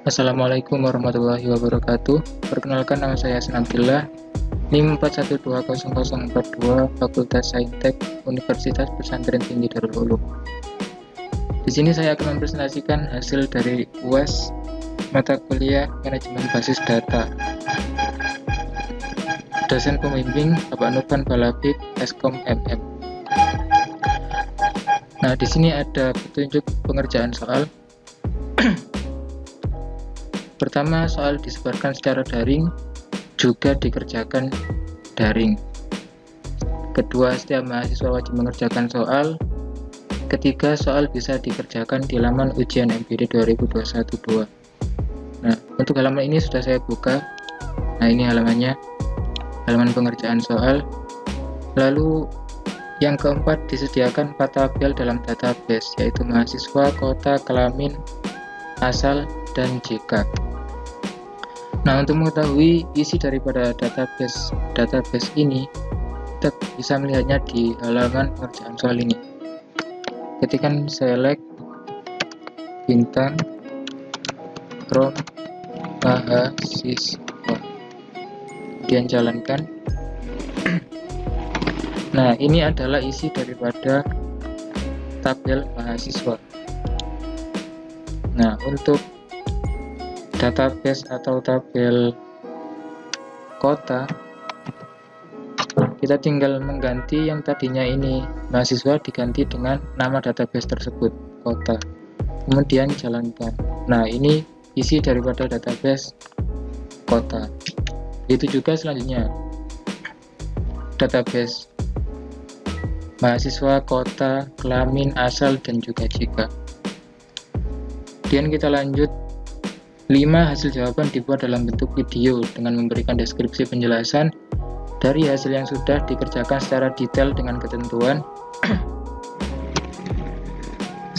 Assalamualaikum warahmatullahi wabarakatuh. Perkenalkan, nama saya Hasan Abdillah, NIM 41200042, Fakultas Saintek, Universitas Pesantren Tinggi Darul Ulum. Di sini saya akan mempresentasikan hasil dari UAS mata kuliah Manajemen Basis Data. Dosen pembimbing Bapak Nurban Balapik, Eskom MM. Nah, di sini ada petunjuk pengerjaan soal. Pertama, soal disebarkan secara daring, juga dikerjakan daring. Kedua, setiap mahasiswa wajib mengerjakan soal. Ketiga, soal bisa dikerjakan di laman ujian MBD 2021-2. Nah, untuk halaman ini sudah saya buka. Nah, ini halamannya, halaman pengerjaan soal. Lalu yang keempat, disediakan 4 tabel dalam database, yaitu mahasiswa, kota, kelamin, asal, dan JK. Nah, untuk mengetahui isi daripada database ini, kita bisa melihatnya di halaman pengerjaan soal ini. Ketikkan select bintang from mahasiswa, kemudian jalankan. Nah, ini adalah isi daripada tabel mahasiswa. Nah, untuk database atau tabel kota, kita tinggal mengganti yang tadinya ini mahasiswa diganti dengan nama database tersebut, kota. Kemudian jalankan. Nah, ini isi daripada database kota. Itu juga selanjutnya database mahasiswa, kota, kelamin, asal, dan juga JK. Kemudian kita lanjut. 5 hasil jawaban dibuat dalam bentuk video dengan memberikan deskripsi penjelasan dari hasil yang sudah dikerjakan secara detail dengan ketentuan.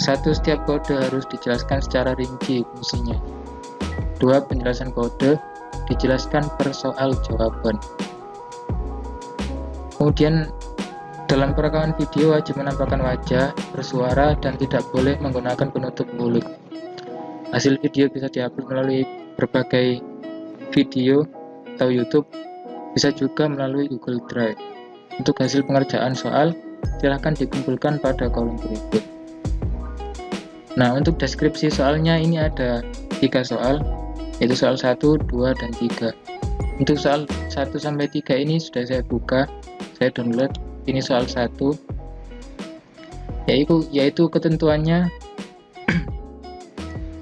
1. Setiap kode harus dijelaskan secara rinci fungsinya. 2. Penjelasan kode dijelaskan per soal jawaban. Kemudian dalam perekaman video wajib menampakkan wajah, bersuara, dan tidak boleh menggunakan penutup mulut. Hasil video bisa diupload melalui berbagai video atau YouTube, bisa juga melalui Google Drive. Untuk hasil pengerjaan soal, silahkan dikumpulkan pada kolom berikut. Nah, untuk deskripsi soalnya ini ada 3 soal, yaitu soal 1, 2, dan 3. Untuk soal 1-3 ini sudah saya buka, saya download. Ini soal 1, yaitu ketentuannya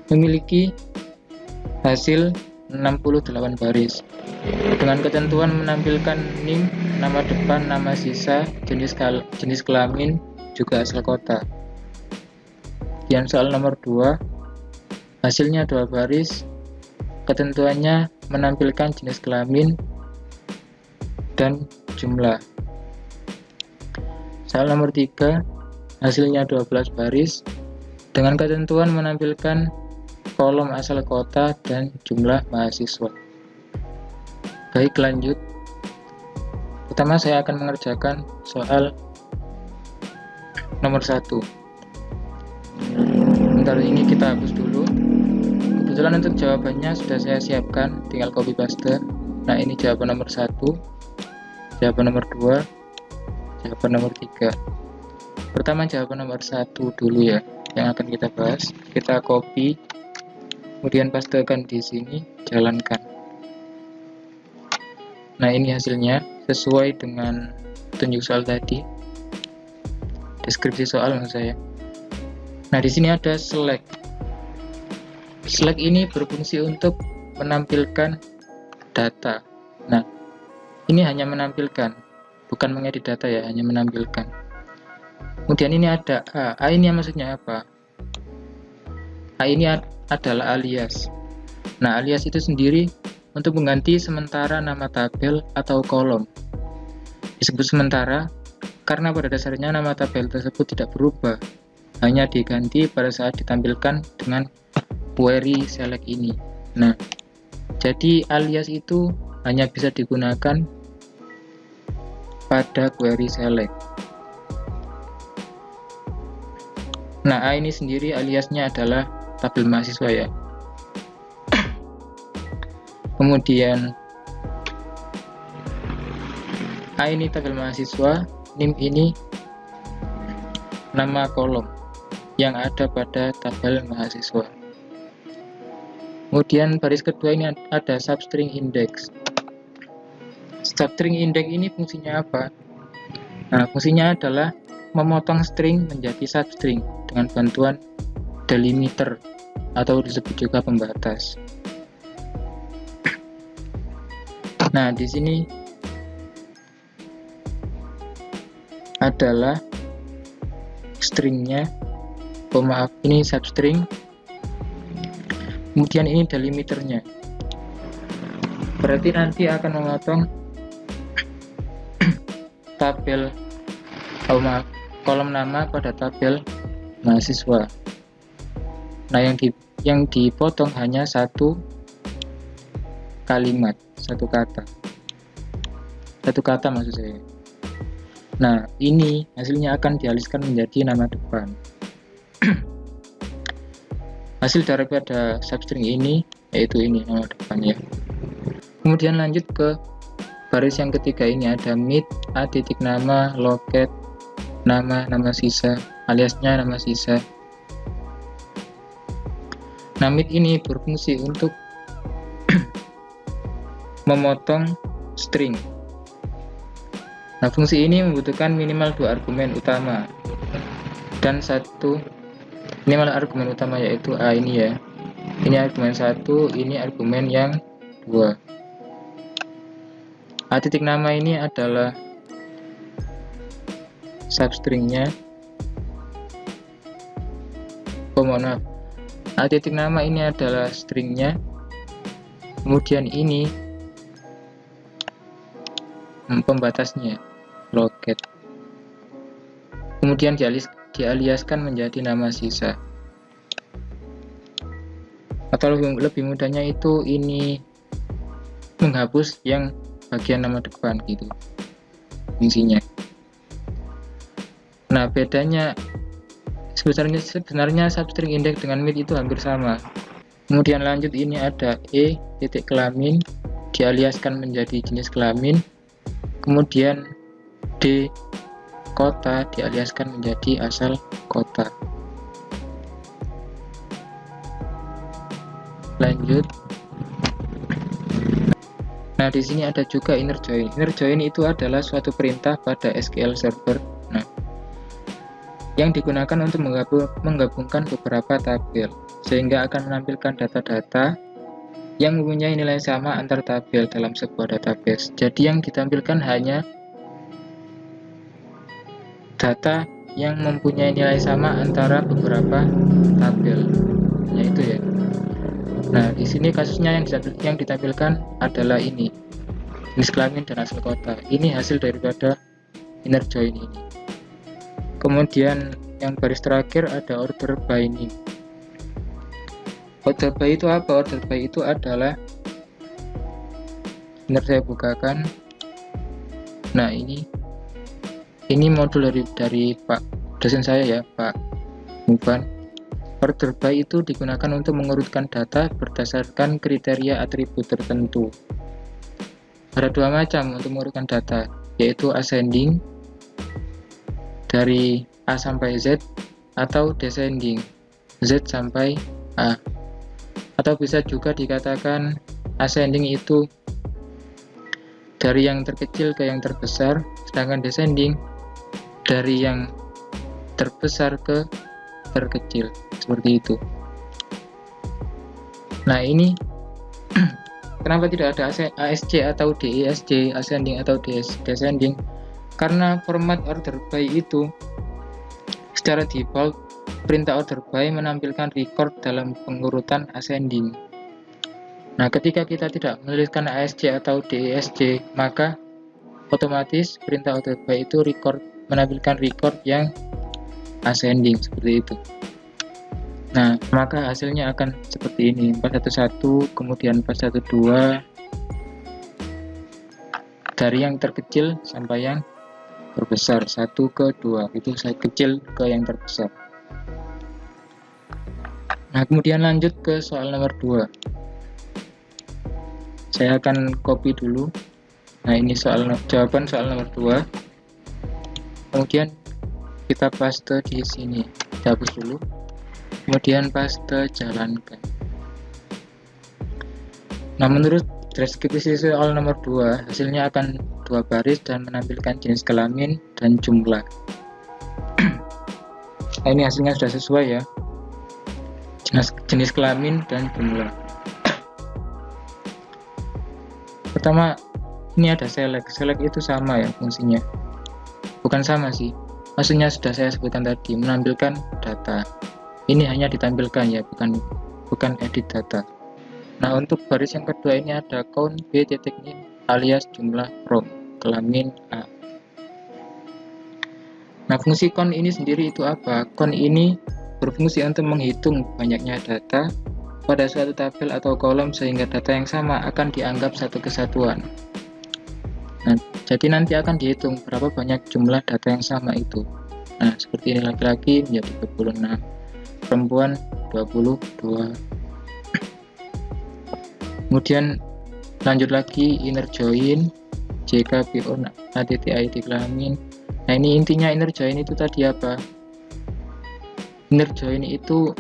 memiliki hasil 68 baris dengan ketentuan menampilkan NIM, nama depan, nama sisa, jenis kelamin, juga asal kota. Yang soal nomor 2, hasilnya 2 baris, ketentuannya menampilkan jenis kelamin dan jumlah. Soal nomor 3, hasilnya 12 baris dengan ketentuan menampilkan kolom asal kota dan jumlah mahasiswa. Baik, lanjut. Pertama saya akan mengerjakan soal nomor 1. Bentar, ini kita hapus dulu. Kebetulan untuk jawabannya sudah saya siapkan, tinggal copy paste. Nah, ini jawaban nomor 1, jawaban nomor 2, jawaban nomor 3. Pertama jawaban nomor 1 dulu ya, yang akan kita bahas. Kita copy, kemudian pastekan di sini, jalankan. Nah, ini hasilnya sesuai dengan petunjuk soal tadi, deskripsi soal maksud saya. Nah, di sini ada select. Select ini berfungsi untuk menampilkan data. Nah, ini hanya menampilkan, bukan mengedit data ya, hanya menampilkan. Kemudian ini ada A. A ini maksudnya apa? A ini adalah alias. Nah, alias itu sendiri untuk mengganti sementara nama tabel atau kolom. Disebut sementara karena pada dasarnya nama tabel tersebut tidak berubah, hanya diganti pada saat ditampilkan dengan query select ini. Nah, jadi alias itu hanya bisa digunakan pada query select. Nah, A ini sendiri aliasnya adalah tabel mahasiswa ya. Kemudian A ini tabel mahasiswa, NIM ini nama kolom yang ada pada tabel mahasiswa. Kemudian baris kedua ini ada substring index. Substring index ini fungsinya apa? Nah, fungsinya adalah memotong string menjadi substring dengan bantuan delimiter atau disebut juga pembatas. Nah, di sini adalah stringnya, maaf, ini substring, kemudian ini delimiternya. Berarti nanti akan memotong tabel, kolom nama pada tabel mahasiswa. Nah, yang dipotong hanya satu kalimat, satu kata maksud saya. Nah, ini hasilnya akan dialihkan menjadi nama depan. Hasil daripada substring ini yaitu ini nama depan ya. Kemudian lanjut ke baris yang ketiga, ini ada mid a titik nama loket nama sisa aliasnya nama sisa. Nah, mid ini berfungsi untuk memotong string. Nah, fungsi ini membutuhkan minimal 2 argumen utama dan satu minimal argumen utama yaitu A ini ya. Ini argumen 1, ini argumen yang 2. A titik nama ini adalah substringnya. Maaf. A titik nama ini adalah stringnya. Kemudian ini pembatasnya, loket. Kemudian dialiaskan menjadi nama sisa. Atau lebih mudahnya itu ini menghapus yang bagian nama depan gitu fungsinya. Nah, bedanya sebenarnya substring index dengan mid itu hampir sama. Kemudian lanjut, ini ada E titik kelamin dialiaskan menjadi jenis kelamin. Kemudian D kota dialiaskan menjadi asal kota. Lanjut. Nah, di sini ada juga inner join. Inner join itu adalah suatu perintah pada SQL Server. Nah, yang digunakan untuk menggabungkan beberapa tabel sehingga akan menampilkan data-data yang mempunyai nilai sama antar tabel dalam sebuah database. Jadi yang ditampilkan hanya data yang mempunyai nilai sama antara beberapa tabel, yaitu ya. Nah, di sini kasusnya yang ditampilkan adalah ini, jenis kelamin dan asal kota. Ini hasil daripada inner join ini. Kemudian yang baris terakhir ada order by name. Order by itu apa? Order by itu adalah, benar saya bukakan. Nah, ini modul dari Pak dosen saya ya, Pak Mufan. Order by itu digunakan untuk mengurutkan data berdasarkan kriteria atribut tertentu. Ada dua macam untuk mengurutkan data, yaitu ascending dari A sampai Z atau descending Z sampai A. Atau bisa juga dikatakan ascending itu dari yang terkecil ke yang terbesar, sedangkan descending dari yang terbesar ke terkecil, seperti itu. Nah, ini kenapa tidak ada ASC atau DESC, ascending atau descending? Karena format order by itu secara default, perintah order by menampilkan record dalam pengurutan ascending. Nah, ketika kita tidak menuliskan ASC atau DESC, maka otomatis perintah order by itu menampilkan record yang ascending, seperti itu. Nah, maka hasilnya akan seperti ini, 411, kemudian 412, dari yang terkecil sampai yang terbesar, 1 ke 2, itu saya kecil ke yang terbesar. Nah, kemudian lanjut ke soal nomor 2. Saya akan copy dulu. Nah, ini jawaban soal nomor 2. Kemudian kita paste di sini. Kita hapus dulu. Kemudian paste, jalankan. Nah, menurut deskripsi soal nomor 2, hasilnya akan 2 baris dan menampilkan jenis kelamin dan jumlah. Nah, ini hasilnya sudah sesuai ya. Jenis kelamin dan jumlah. Pertama, ini ada select. Select itu sama ya fungsinya. Bukan sama sih. Maksudnya sudah saya sebutkan tadi, menampilkan data. Ini hanya ditampilkan ya, bukan edit data. Nah, untuk baris yang kedua ini ada count B titik name alias jumlah from kelamin A. Nah, fungsi count ini sendiri itu apa? Count ini berfungsi untuk menghitung banyaknya data pada suatu tabel atau kolom sehingga data yang sama akan dianggap satu kesatuan. Nah, jadi nanti akan dihitung berapa banyak jumlah data yang sama itu. Nah, seperti ini, laki-laki menjadi 26, perempuan 22. Kemudian lanjut lagi inner join JKBO ATTID kelamin. Nah, ini intinya inner join itu tadi apa? Inner join itu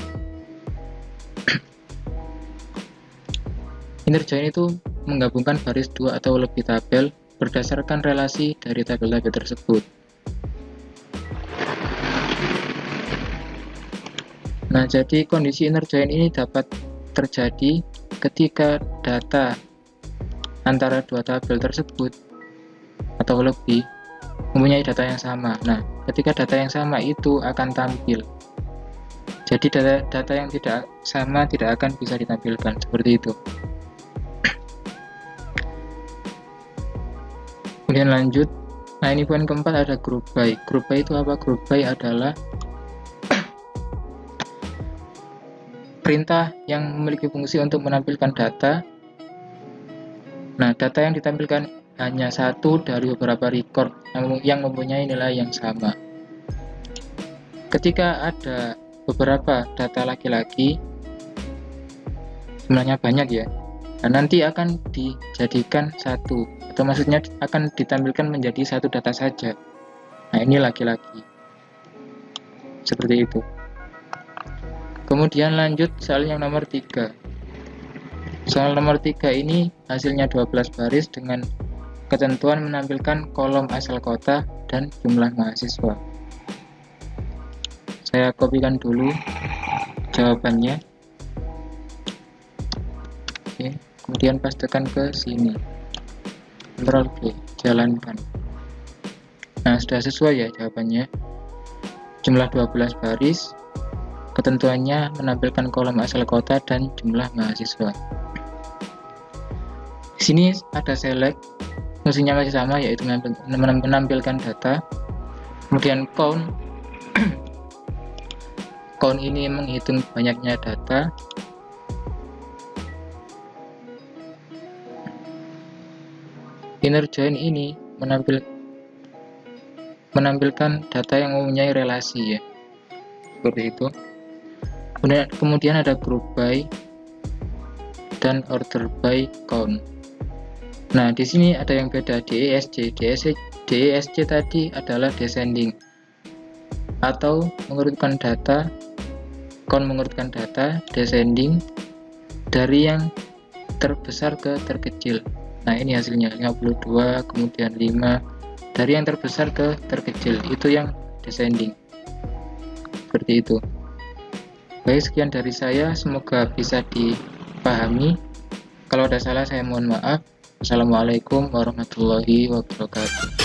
menggabungkan baris 2 atau lebih tabel berdasarkan relasi dari tabel-tabel tersebut. Nah, jadi kondisi inner join ini dapat terjadi ketika data antara 2 tabel tersebut atau lebih mempunyai data yang sama. Nah, ketika data yang sama itu akan tampil. Jadi data yang tidak sama tidak akan bisa ditampilkan, seperti itu. Kemudian lanjut. Nah, ini poin keempat ada group by. Group by itu apa? Group by adalah perintah yang memiliki fungsi untuk menampilkan data. Nah, data yang ditampilkan hanya satu dari beberapa record yang mempunyai nilai yang sama. Ketika ada beberapa data laki-laki, jumlahnya banyak ya, dan nanti akan dijadikan satu, atau maksudnya akan ditampilkan menjadi satu data saja. Nah, ini laki-laki. Seperti itu. Kemudian lanjut soal yang nomor 3. Soal nomor 3 ini hasilnya 12 baris dengan ketentuan menampilkan kolom asal kota dan jumlah mahasiswa. Saya kopikan dulu jawabannya. Oke, kemudian pastekan ke sini. Ctrl V, jalankan. Nah, sudah sesuai ya jawabannya. Jumlah 12 baris. Ketentuannya menampilkan kolom asal kota dan jumlah mahasiswa. Di sini ada select, fungsinya masih sama yaitu menampilkan data. Kemudian count, count ini menghitung banyaknya data. Inner join ini menampilkan data yang mempunyai relasi ya, seperti itu. Kemudian ada group by dan order by count. Nah, di sini ada yang beda. DESC tadi adalah descending atau mengurutkan data, count mengurutkan data, descending dari yang terbesar ke terkecil. Nah, ini hasilnya 52, kemudian 5, dari yang terbesar ke terkecil, itu yang descending. Seperti itu. Baik, sekian dari saya, semoga bisa dipahami. Kalau ada salah saya mohon maaf. Assalamualaikum warahmatullahi wabarakatuh.